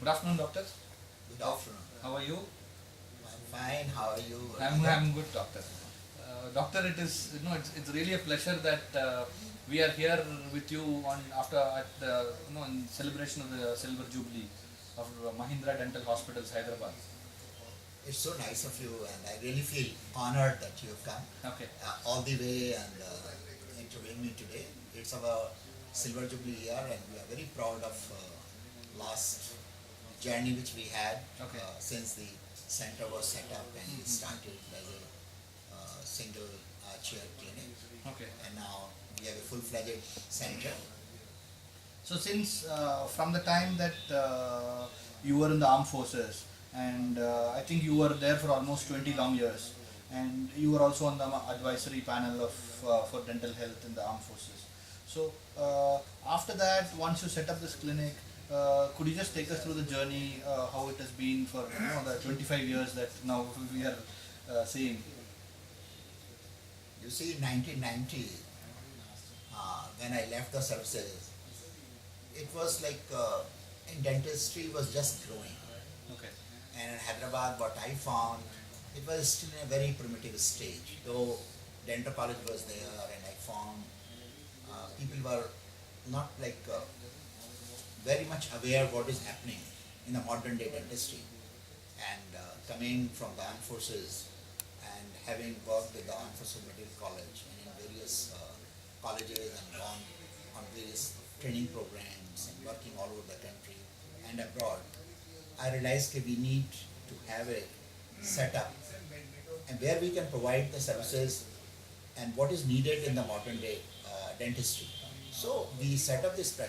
Good afternoon, doctor. Good afternoon. How are you? I'm fine. How are you? I'm good, doctor. Doctor, it is it's really a pleasure that we are here with you on after at the in celebration of the Silver Jubilee of Mahindra Dental Hospitals, Hyderabad. It's so nice of you, and I really feel honored that you have come Okay. all the way and interviewing me today. It's our Silver Jubilee year, and we are very proud of last journey which we had Okay. since the center was set up and it started as a single chair clinic, Okay. and now we have a full-fledged center. So since from the time that you were in the armed forces, and I think you were there for almost 20 long years, and you were also on the advisory panel of for dental health in the armed forces. So after that, once you set up this clinic, could you just take us through the journey, how it has been for the 25 years that now we are seeing? You see, in 1990, when I left the services, it was like in dentistry was just growing. Okay. And in Hyderabad, what I found, it was still in a very primitive stage. Though dental college was there, and I found people were not like very much aware what is happening in the modern day dentistry. And coming from the armed forces and having worked with the armed forces medical college and in various colleges and gone on various training programs and working all over the country and abroad, I realized that we need to have a setup and where we can provide the services and what is needed in the modern day dentistry. So we set up this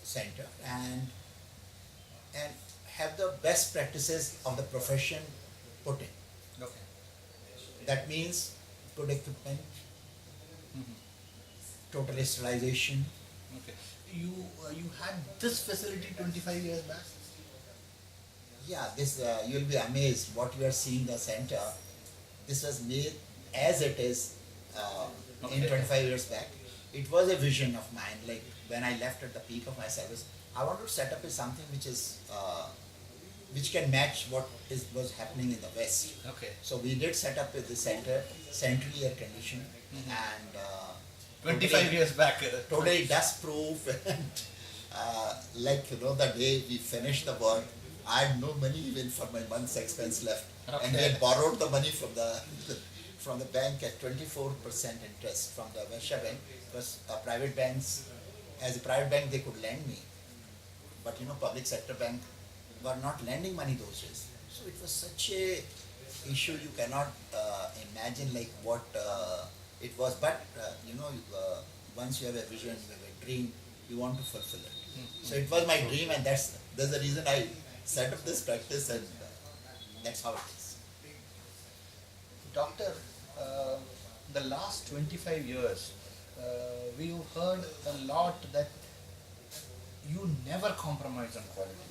center and have the best practices of the profession put in. Okay. That means good equipment, Mhm. total sterilization. Okay. You had this facility 25 years back. Yeah, this you'll be amazed what you are seeing the center. This was made as it is in Okay. 25 years back. It was a vision of mine. Like when I left at the peak of my service, I wanted to set up something which is which can match what was happening in the West. Okay. So we did set up with the center, centrally air conditioned, and 25 years back. totally dust proof. And like the day we finished the work, I had no money even for my month's expense left, and we had borrowed the money from the bank at 24% interest from the Vaishya Bank, because private banks, as a private bank, they could lend me, but public sector bank were not lending money those days. So it was such a issue you cannot imagine like what it was. But once you have a vision, you have a dream, you want to fulfill it. So it was my dream, and that's the reason I set up this practice, and that's how it is. Doctor, the last 25 years, we've heard a lot that you never compromise on quality.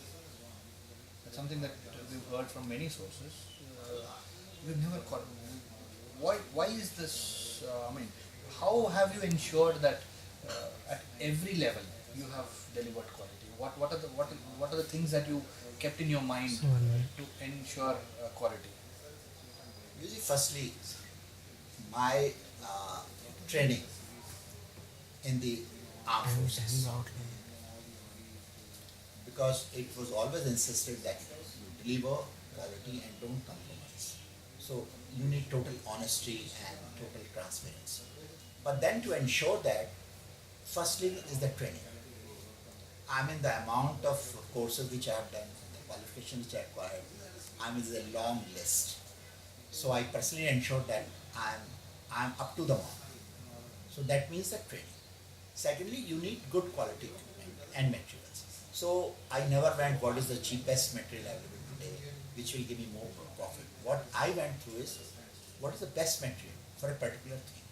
That's something that we've heard from many sources. You never why is this? How have you ensured that at every level you have delivered quality? What are the things that you kept in your mind to ensure quality? You see, firstly, my training in the armed forces, because it was always insisted that you deliver quality and don't compromise. So you need total honesty and total transparency. But then to ensure that, firstly is the training. I mean, the amount of courses which I have done, the qualifications which I acquired, is a long list. So I personally ensure that I'm up to the mark. So that means the training. Secondly, you need good quality equipment and materials. So I never went what is the cheapest material available today, which will give me more profit. What I went through is what is the best material for a particular thing,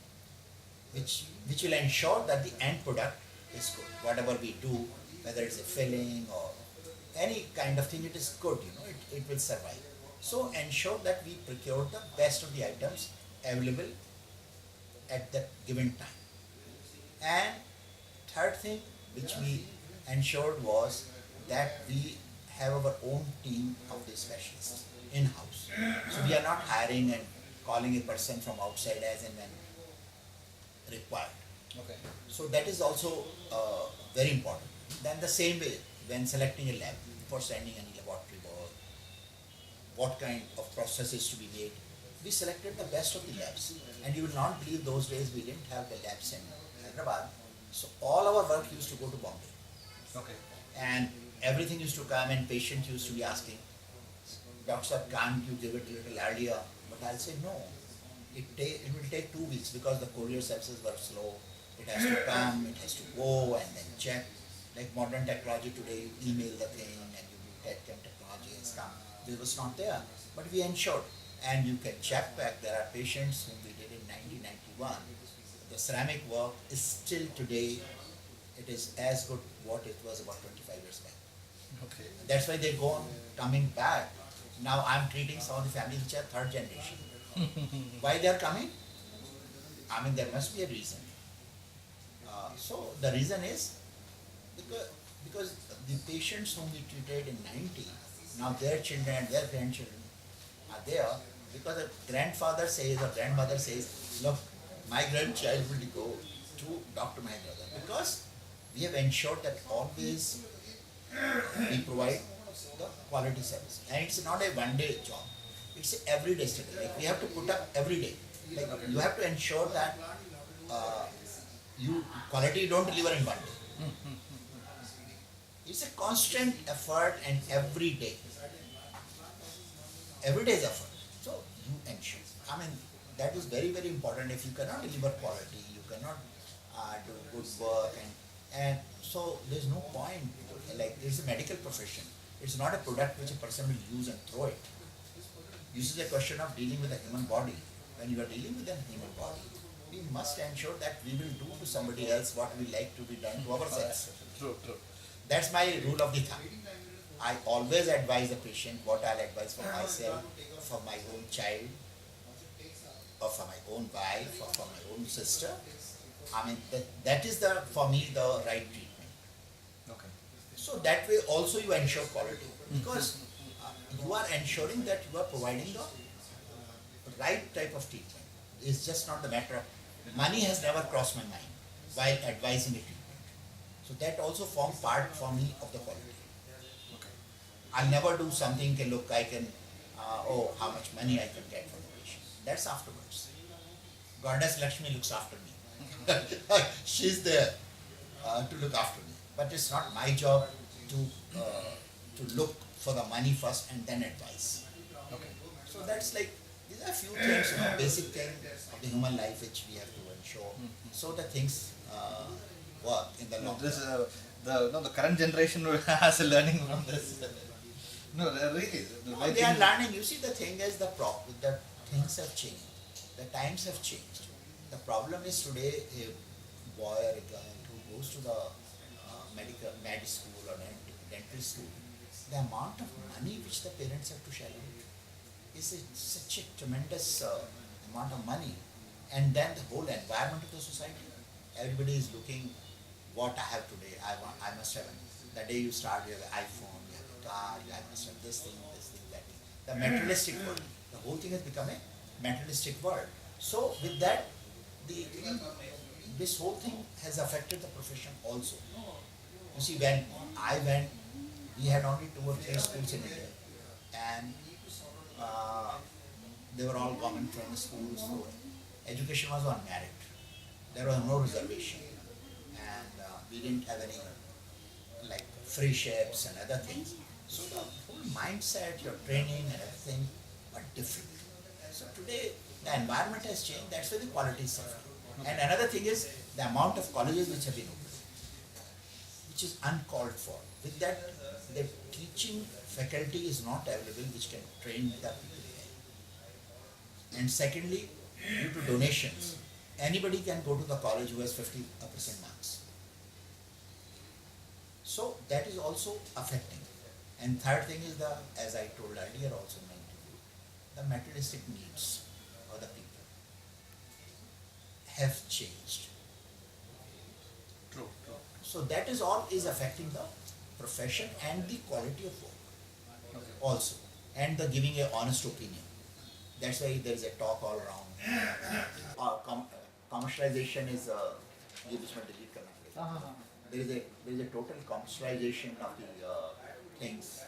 which will ensure that the end product is good. Whatever we do, whether it's a filling or any kind of thing, it is good. It will survive. So ensure that we procure the best of the items available at that given time. And third thing which we ensured was that we have our own team of the specialists in-house. So we are not hiring and calling a person from outside as and when required. Okay. So that is also very important. Then the same way, when selecting a lab for sending any laboratory work, what kind of processes to be made, we selected the best of the labs. And you will not believe those days we didn't have the labs in Hyderabad. So all our work used to go to Bombay. Okay. And everything used to come and patients used to be asking, Doctor, can't you give it a little earlier? But I'll say no. It will take 2 weeks because the courier services were slow. It has to come, it has to go and then check. Like modern technology today, you email the thing and you do TEDCAM technology has come. This was not there. But we ensured. And you can check back, there are patients whom we did in 1991. The ceramic work is still today, it is as good what it was about 25 years back. Okay. That's why they go on coming back. Now I'm treating some of the families which are third generation. Why they are coming? I mean, there must be a reason. So the reason is because the patients whom we treated in 90, now their children and their grandchildren are there because the grandfather says or grandmother says, look, my grandchild will go to Dr. Mahendra because we have ensured that always we provide the quality service. And it's not a one-day job. It's an everyday study. Like we have to put up every day. Like you have to ensure that quality you don't deliver in one day. It's a constant effort and every day. Every day's effort. So you ensure. I mean, that is very, very important. If you cannot deliver quality, you cannot do good work and so there's no point. Like it's a medical profession. It's not a product which a person will use and throw it. This is a question of dealing with a human body. When you are dealing with a human body, we must ensure that we will do to somebody else what we like to be done to ourselves. True, true. That's my rule of the thumb. I always advise the patient what I'll advise for myself, for my own child, or for my own wife, or for my own sister. I mean, that is for me the right treatment. Okay. So that way also you ensure quality because you are ensuring that you are providing the right type of treatment. It's just not the matter of money has never crossed my mind while advising a treatment. So that also forms part for me of the quality. Okay. I'll never do something, look, I can, how much money I can get from the patient. That's afterwards. Goddess Lakshmi looks after me. She's there to look after me. But it's not my job to look for the money first and then advise. Okay. So that's like, these are a few things, basic things of the human life which we have to ensure. So that things work in the long This run. the current generation has a learning from this. No, really. They are learning. You see, the thing is the things have changed. The times have changed. The problem is today a boy or a girl who goes to the med school or dental school, the amount of money which the parents have to shell out is such a tremendous amount of money. And then the whole environment of the society, everybody is looking what I have today. I must have. The day you start, you have an iPhone, you have a car, I must have this thing, that thing. The materialistic world. The whole thing has become a materialistic world. So with that, this whole thing has affected the profession also. You see, when I went, we had only 2 or 3 schools in India, and they were all government-run schools. So education was on merit. There was no reservation, and we didn't have any like free ships and other things. So the whole mindset, your training and everything were different. So today the environment has changed. That's why the quality is suffering. And another thing is the amount of colleges which have been opened, which is uncalled for. With that, the teaching faculty is not available which can train the people there. And secondly, due to donations, anybody can go to the college who has 50% marks. So that is also affecting. And third thing is as I told earlier also in my interview, the materialistic needs of the people have changed. True, true. So that is all is affecting the profession and the quality of work. also, and the giving a honest opinion. That's why there is a talk all around. Commercialization is ये बीच में delete करना पड़ेगा. There is a total commercialization of the things.